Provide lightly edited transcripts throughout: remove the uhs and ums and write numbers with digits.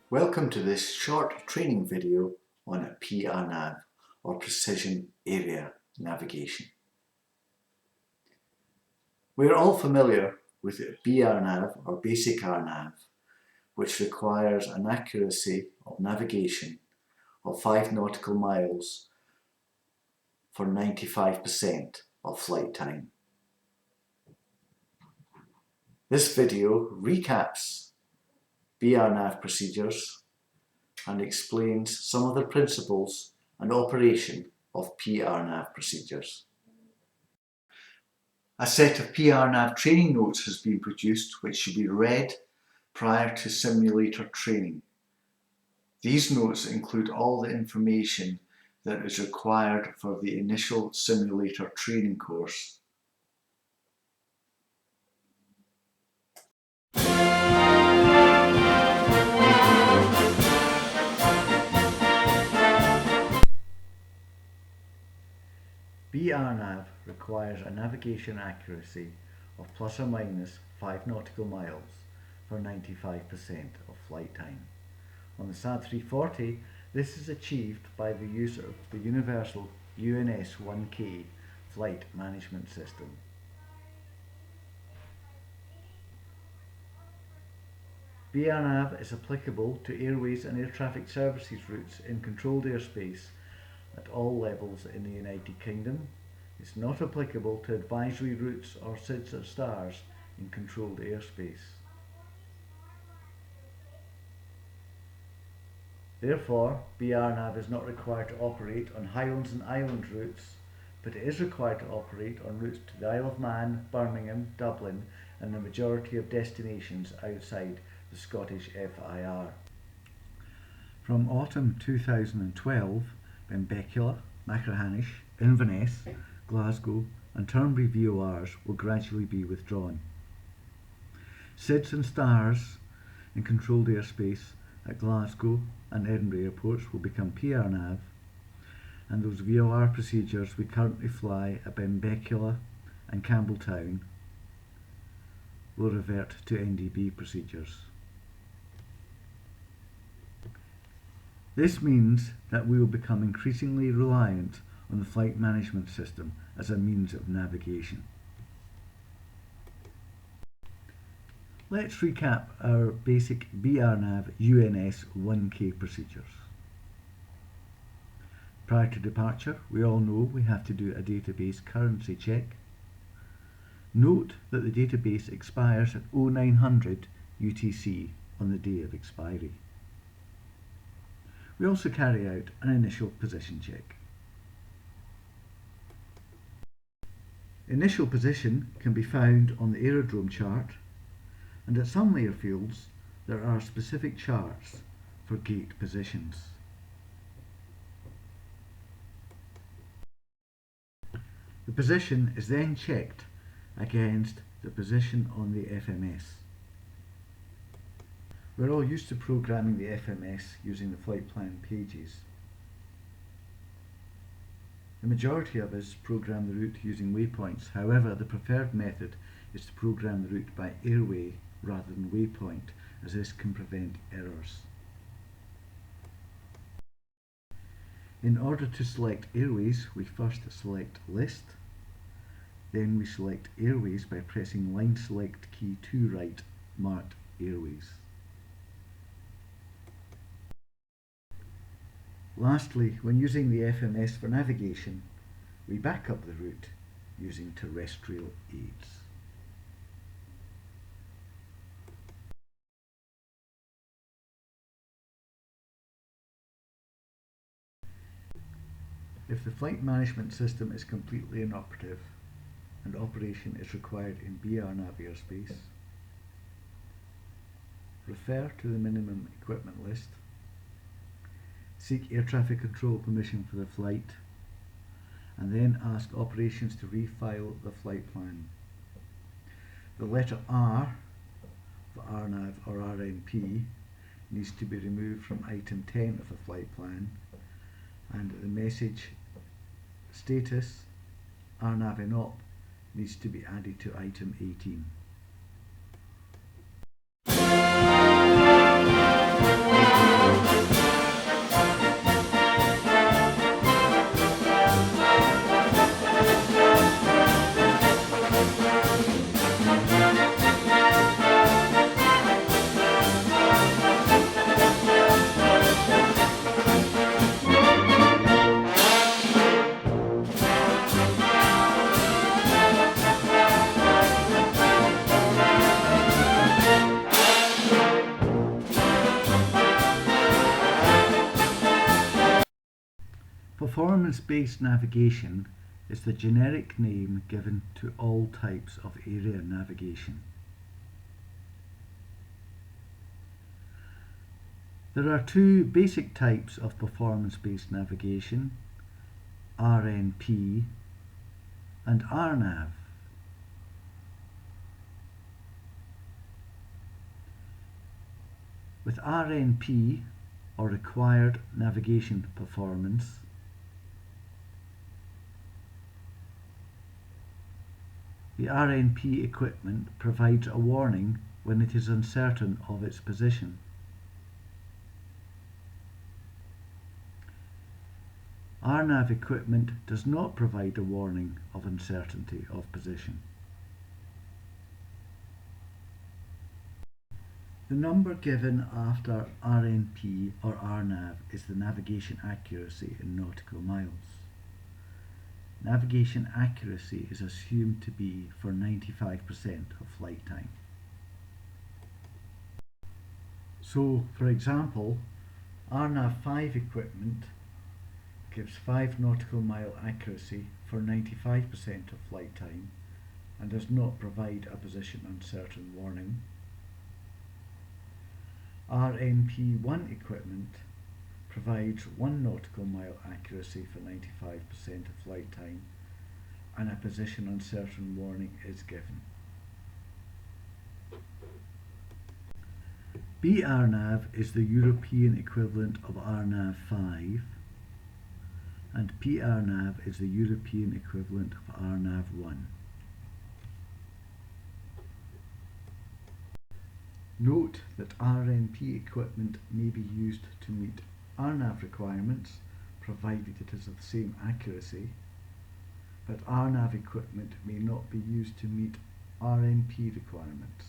Welcome to this short training video on P-RNAV or Precision Area Navigation. We're all familiar with B-RNAV or Basic RNAV, which requires an accuracy of navigation of 5 nautical miles for 95% of flight time. This video recaps B-RNAV procedures and explains some of the principles and operation of P-RNAV procedures. A set of P-RNAV training notes has been produced which should be read prior to simulator training. These notes include all the information that is required for the initial simulator training course. B-RNAV requires a navigation accuracy of plus or minus 5 nautical miles for 95% of flight time. On the SAD 340, this is achieved by the use of the universal UNS-1K flight management system. B-RNAV is applicable to airways and air traffic services routes in controlled airspace at all levels in the United Kingdom. It's not applicable to advisory routes or SIDS or STARS in controlled airspace. Therefore, B-RNAV is not required to operate on Highlands and Islands routes, but it is required to operate on routes to the Isle of Man, Birmingham, Dublin and the majority of destinations outside the Scottish FIR. From autumn 2012, Benbecula, Machrihanish, Inverness, Glasgow and Turnberry VORs will gradually be withdrawn. SIDS and STARS in controlled airspace at Glasgow and Edinburgh airports will become P-RNAV, and those VOR procedures we currently fly at Benbecula and Campbelltown will revert to NDB procedures. This means that we will become increasingly reliant on the flight management system as a means of navigation. Let's recap our basic B-RNAV UNS-1K procedures. Prior to departure, we all know we have to do a database currency check. Note that the database expires at 0900 UTC on the day of expiry. We also carry out an initial position check. Initial position can be found on the aerodrome chart, and at some airfields there are specific charts for gate positions. The position is then checked against the position on the FMS. We're all used to programming the FMS using the flight plan pages. The majority of us program the route using waypoints. However, the preferred method is to program the route by airway rather than waypoint, as this can prevent errors. In order to select airways, we first select List, then we select Airways by pressing Line Select key to right, marked Airways. Lastly, when using the FMS for navigation, we back up the route using terrestrial aids. If the flight management system is completely inoperative and operation is required in B-RNAV airspace, refer to the minimum equipment list, seek air traffic control permission for the flight, and then ask operations to refile the flight plan. The letter R for RNAV or RNP needs to be removed from item 10 of the flight plan, and the message status RNAV in op needs to be added to item 18. Performance-based navigation is the generic name given to all types of area navigation. There are two basic types of performance-based navigation, RNP and RNAV. With RNP, or Required Navigation Performance, the RNP equipment provides a warning when it is uncertain of its position. RNAV equipment does not provide a warning of uncertainty of position. The number given after RNP or RNAV is the navigation accuracy in nautical miles. Navigation accuracy is assumed to be for 95% of flight time. So, for example, RNAV 5 equipment gives 5 nautical mile accuracy for 95% of flight time and does not provide a position uncertain warning. RNP1 equipment provides 1 nautical mile accuracy for 95% of flight time and a position uncertain warning is given. P-RNAV is the European equivalent of RNAV 5 and P-RNAV is the European equivalent of RNAV 1. Note that RNP equipment may be used to meet RNAV requirements, provided it is of the same accuracy, but RNAV equipment may not be used to meet RNP requirements.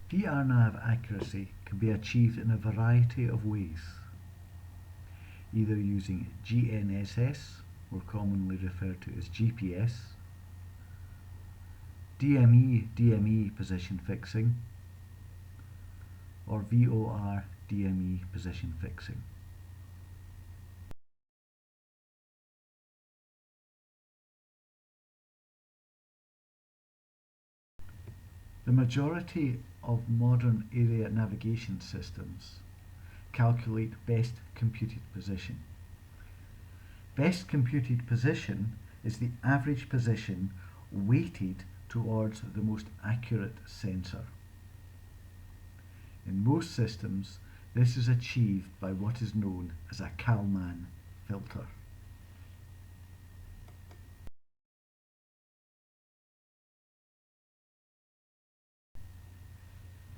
P-RNAV accuracy can be achieved in a variety of ways, either using GNSS, more commonly referred to as GPS, DME position fixing, or VOR DME position fixing. The majority of modern area navigation systems calculate best computed position. Best computed position is the average position weighted towards the most accurate sensor. In most systems, this is achieved by what is known as a Kalman filter.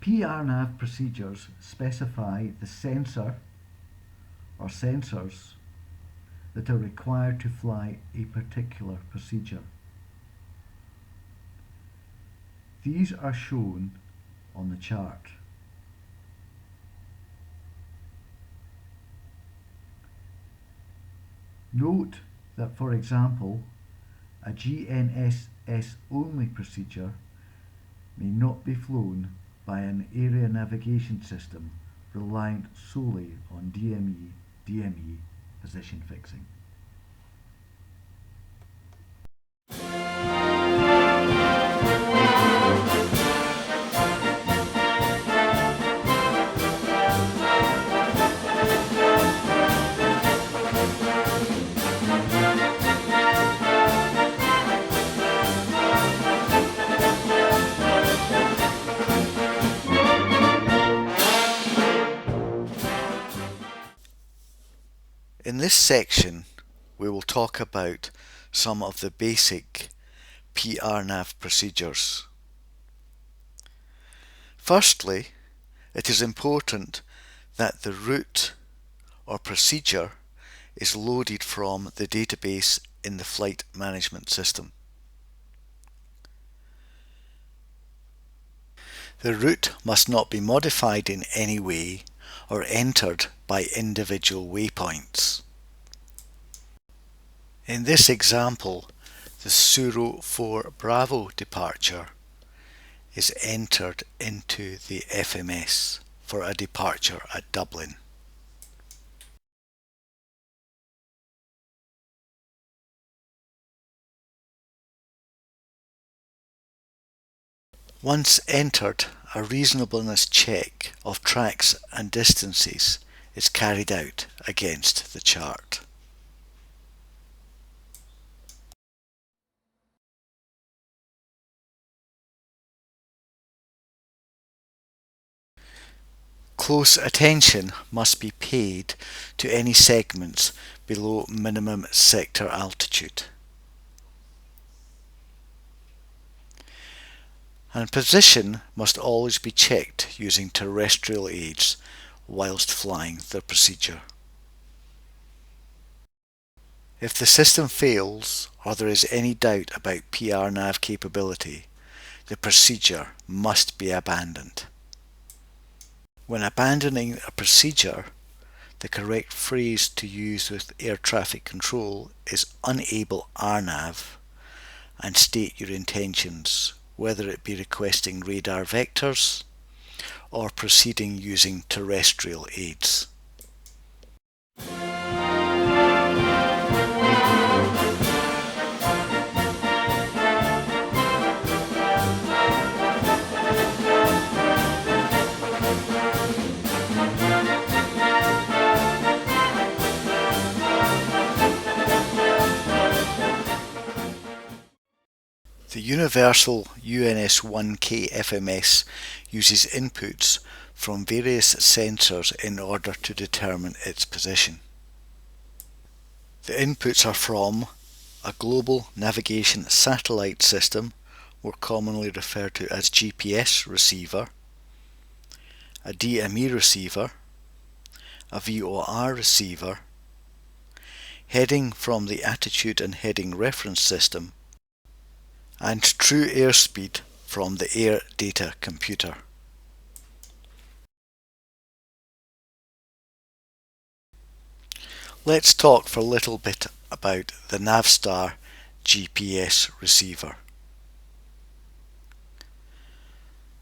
P-RNAV procedures specify the sensor or sensors that are required to fly a particular procedure. These are shown on the chart. Note that, for example, a GNSS only procedure may not be flown by an area navigation system reliant solely on DME position fixing. In this section, we will talk about some of the basic P-RNAV procedures. Firstly, it is important that the route or procedure is loaded from the database in the flight management system. The route must not be modified in any way or entered by individual waypoints. In this example, the Suro 4 Bravo departure is entered into the FMS for a departure at Dublin. Once entered, a reasonableness check of tracks and distances is carried out against the chart. Close attention must be paid to any segments below minimum sector altitude. And position must always be checked using terrestrial aids whilst flying the procedure. If the system fails or there is any doubt about P-RNAV capability, the procedure must be abandoned. When abandoning a procedure, the correct phrase to use with air traffic control is unable RNAV and state your intentions, whether it be requesting radar vectors or proceeding using terrestrial aids. The universal UNS-1K FMS uses inputs from various sensors in order to determine its position. The inputs are from a global navigation satellite system, more commonly referred to as GPS receiver, a DME receiver, a VOR receiver, heading from the attitude and heading reference system, and true airspeed from the air data computer. Let's talk for a little bit about the Navstar GPS receiver.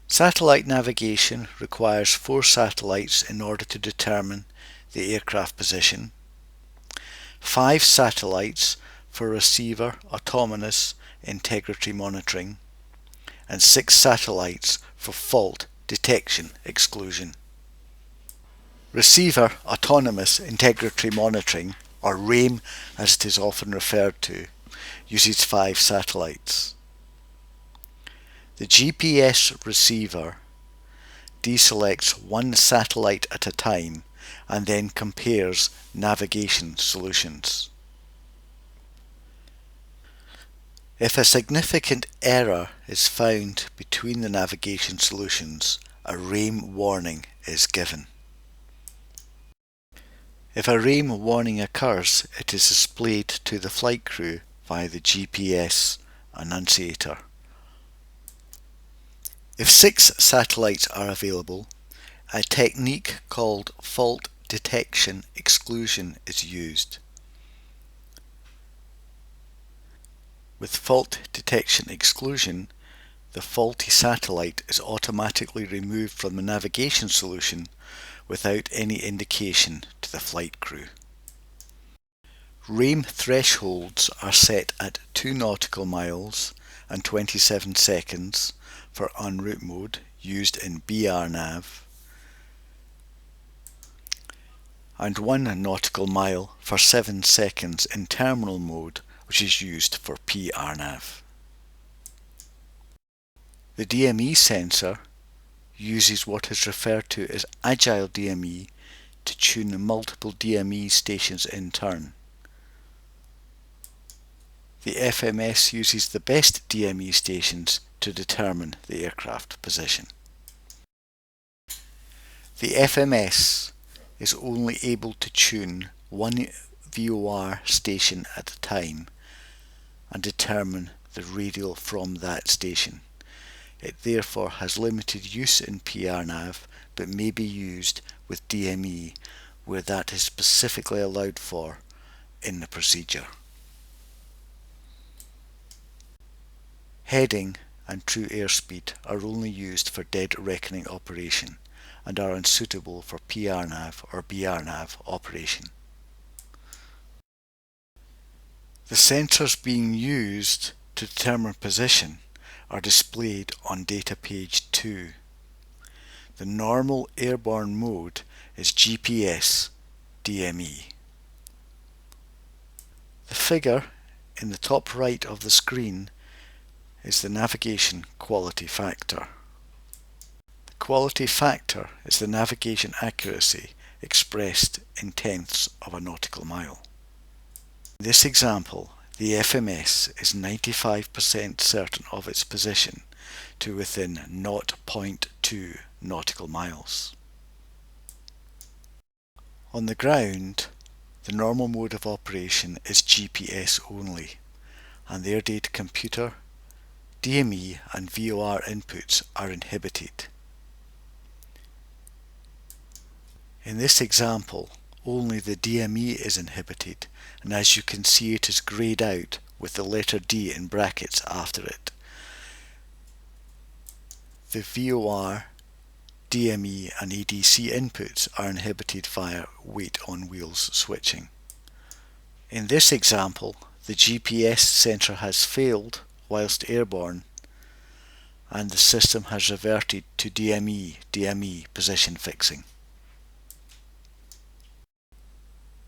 Satellite navigation requires 4 satellites in order to determine the aircraft position, 5 satellites for receiver autonomous integrity monitoring, and 6 satellites for fault detection exclusion. Receiver autonomous integrity monitoring, or RAIM as it is often referred to, uses 5 satellites. The GPS receiver deselects 1 satellite at a time and then compares navigation solutions. If a significant error is found between the navigation solutions, a RAIM warning is given. If a RAIM warning occurs, it is displayed to the flight crew via the GPS annunciator. If 6 satellites are available, a technique called fault detection exclusion is used. With fault detection exclusion, the faulty satellite is automatically removed from the navigation solution without any indication to the flight crew. RAIM thresholds are set at 2 nautical miles and 27 seconds for en route mode used in B-RNAV, and 1 nautical mile for 7 seconds in terminal mode, which is used for P-RNAV. The DME sensor uses what is referred to as agile DME to tune multiple DME stations in turn. The FMS uses the best DME stations to determine the aircraft position. The FMS is only able to tune 1 VOR station at a time and determine the radial from that station. It therefore has limited use in P-RNAV, but may be used with DME where that is specifically allowed for in the procedure. Heading and true airspeed are only used for dead reckoning operation and are unsuitable for P-RNAV or B-RNAV operation. The sensors being used to determine position are displayed on data page 2. The normal airborne mode is GPS DME. The figure in the top right of the screen is the navigation quality factor. The quality factor is the navigation accuracy expressed in tenths of a nautical mile. In this example, the FMS is 95% certain of its position to within 0.2 nautical miles. On the ground, the normal mode of operation is GPS only, and their data computer, DME and VOR inputs are inhibited. In this example, only the DME is inhibited, and as you can see it is greyed out with the letter D in brackets after it. The VOR, DME and ADC inputs are inhibited via weight on wheels switching. In this example, the GPS sensor has failed whilst airborne, and the system has reverted to DME position fixing.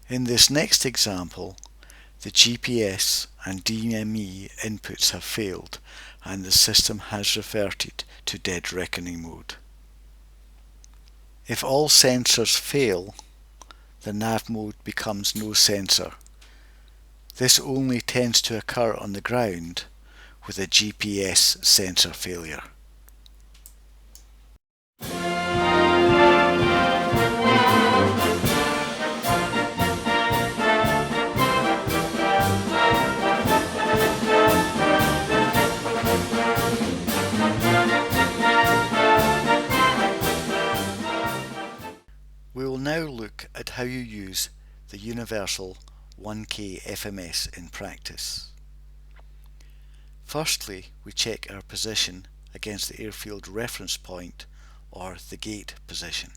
In this next example, the GPS and DME inputs have failed and the system has reverted to dead reckoning mode. If all sensors fail, the nav mode becomes no sensor. This only tends to occur on the ground with a GPS sensor failure. We will now look at how you use the universal 1K FMS in practice. Firstly, we check our position against the airfield reference point or the gate position.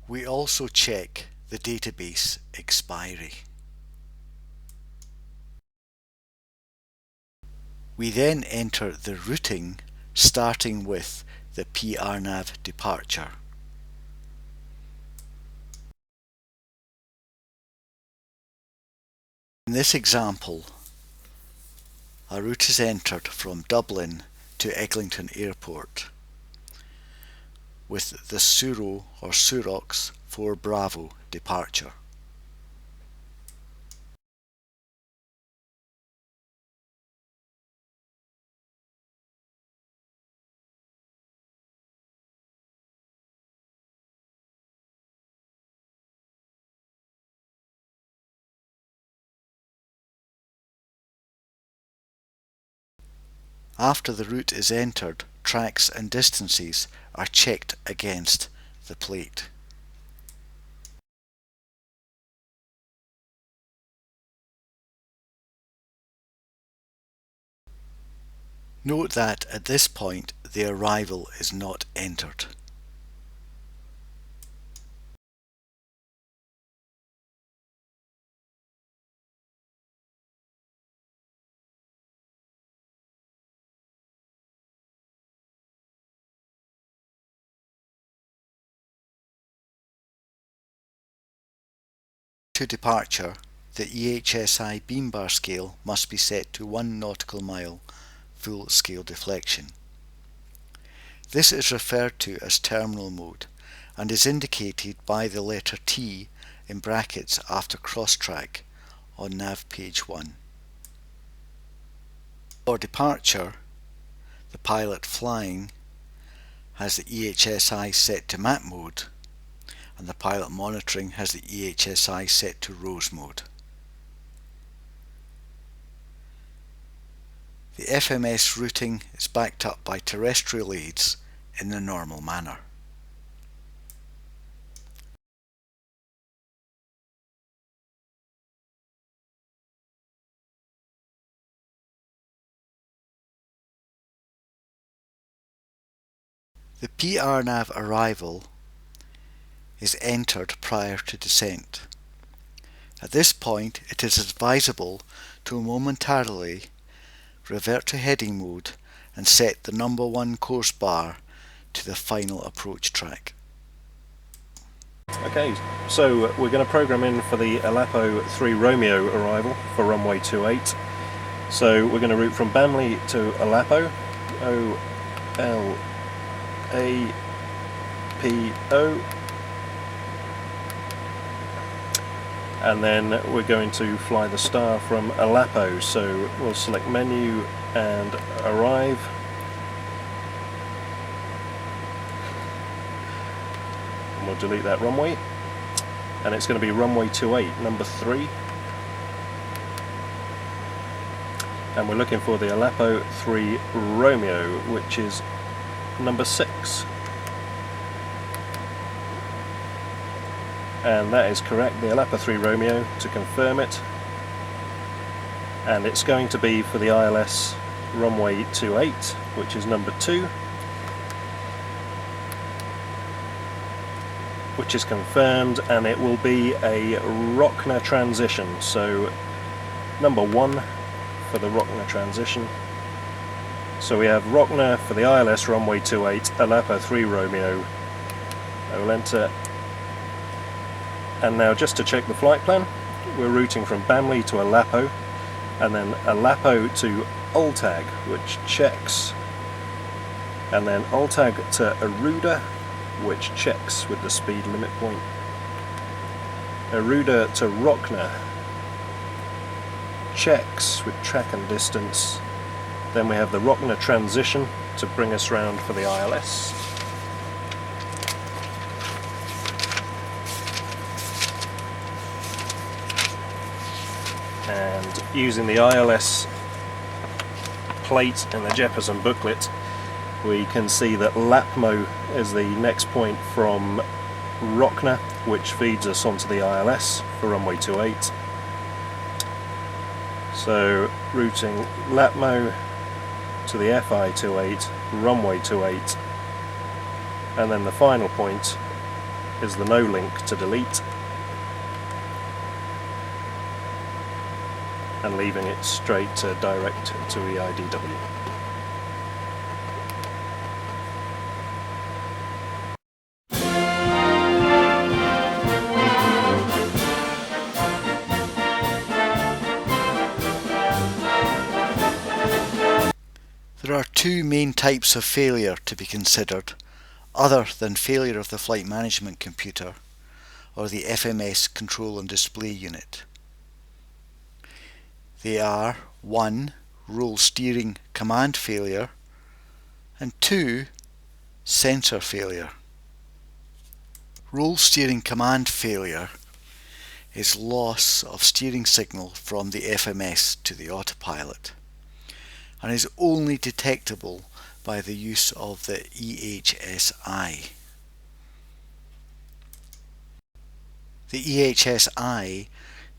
We also check the database expiry. We then enter the routing starting with the P-RNAV departure. In this example, a route is entered from Dublin to Eglinton Airport with the Suro or Surox 4 Bravo departure. After the route is entered, tracks and distances are checked against the plate. Note that at this point the arrival is not entered. To departure, the EHSI beam bar scale must be set to 1 nautical mile full scale deflection. This is referred to as terminal mode and is indicated by the letter T in brackets after cross-track on nav page 1. For departure, the pilot flying has the EHSI set to map mode and the pilot monitoring has the EHSI set to ROSE mode. The FMS routing is backed up by terrestrial aids in the normal manner. The P-RNAV arrival is entered prior to descent. At this point, it is advisable to momentarily revert to heading mode and set the number 1 course bar to the final approach track. Okay, so we're going to program in for the Aleppo 3 Romeo arrival for runway 28. So we're going to route from Bamley to Aleppo, O-L-A-P-O, and then we're going to fly the star from Aleppo. So we'll select menu and arrive. And we'll delete that runway. And it's going to be runway 28, number 3. And we're looking for the Aleppo 3 Romeo, which is number 6. And that is correct, the Aleppo 3 Romeo, to confirm it. And it's going to be for the ILS runway 28, which is number 2, which is confirmed, and it will be a Rockner transition. So number 1 for the Rockner transition. So we have Rockner for the ILS runway 28, Aleppo 3 Romeo. I will enter. And now, just to check the flight plan, we're routing from Bamley to Aleppo, and then Aleppo to Ultag, which checks, and then Ultag to Aruda, which checks with the speed limit point. Aruda to Rockner, checks with track and distance. Then we have the Rockner transition to bring us round for the ILS. And using the ILS plate and the Jefferson booklet, we can see that Lapmo is the next point from Rockner, which feeds us onto the ILS for runway 28. So routing Lapmo to the FI 28, runway 28, and then the final point is the no link to delete, and leaving it straight to direct to EIDW. There are two main types of failure to be considered, other than failure of the flight management computer or the FMS control and display unit. They are 1. Roll steering command failure, and 2. Sensor failure. Roll steering command failure is loss of steering signal from the FMS to the autopilot, and is only detectable by the use of the EHSI. The EHSI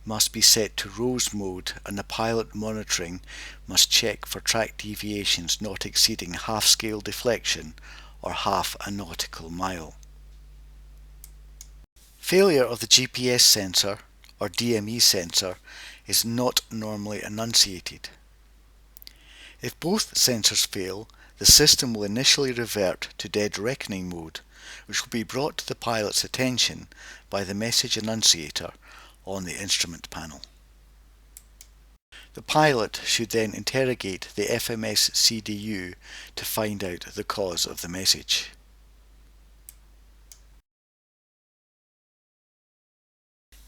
must be set to ROSE mode, and the pilot monitoring must check for track deviations not exceeding half scale deflection or half a nautical mile. Failure of the GPS sensor or DME sensor is not normally enunciated. If both sensors fail, the system will initially revert to dead reckoning mode, which will be brought to the pilot's attention by the message annunciator on the instrument panel. The pilot should then interrogate the FMS CDU to find out the cause of the message.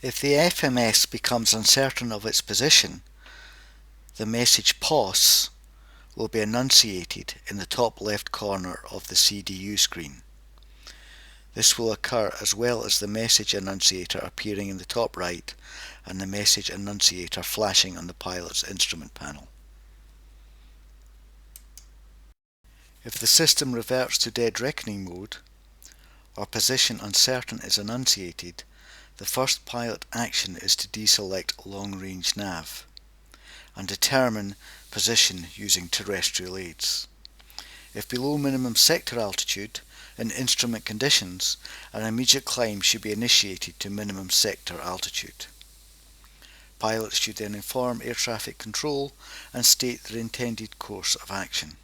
If the FMS becomes uncertain of its position, the message POS will be enunciated in the top left corner of the CDU screen. This will occur as well as the message annunciator appearing in the top right and the message annunciator flashing on the pilot's instrument panel. If the system reverts to dead reckoning mode, or position uncertain is enunciated, the first pilot action is to deselect long range nav and determine position using terrestrial aids. If below minimum sector altitude, in instrument conditions, an immediate climb should be initiated to minimum sector altitude. Pilots should then inform air traffic control and state their intended course of action.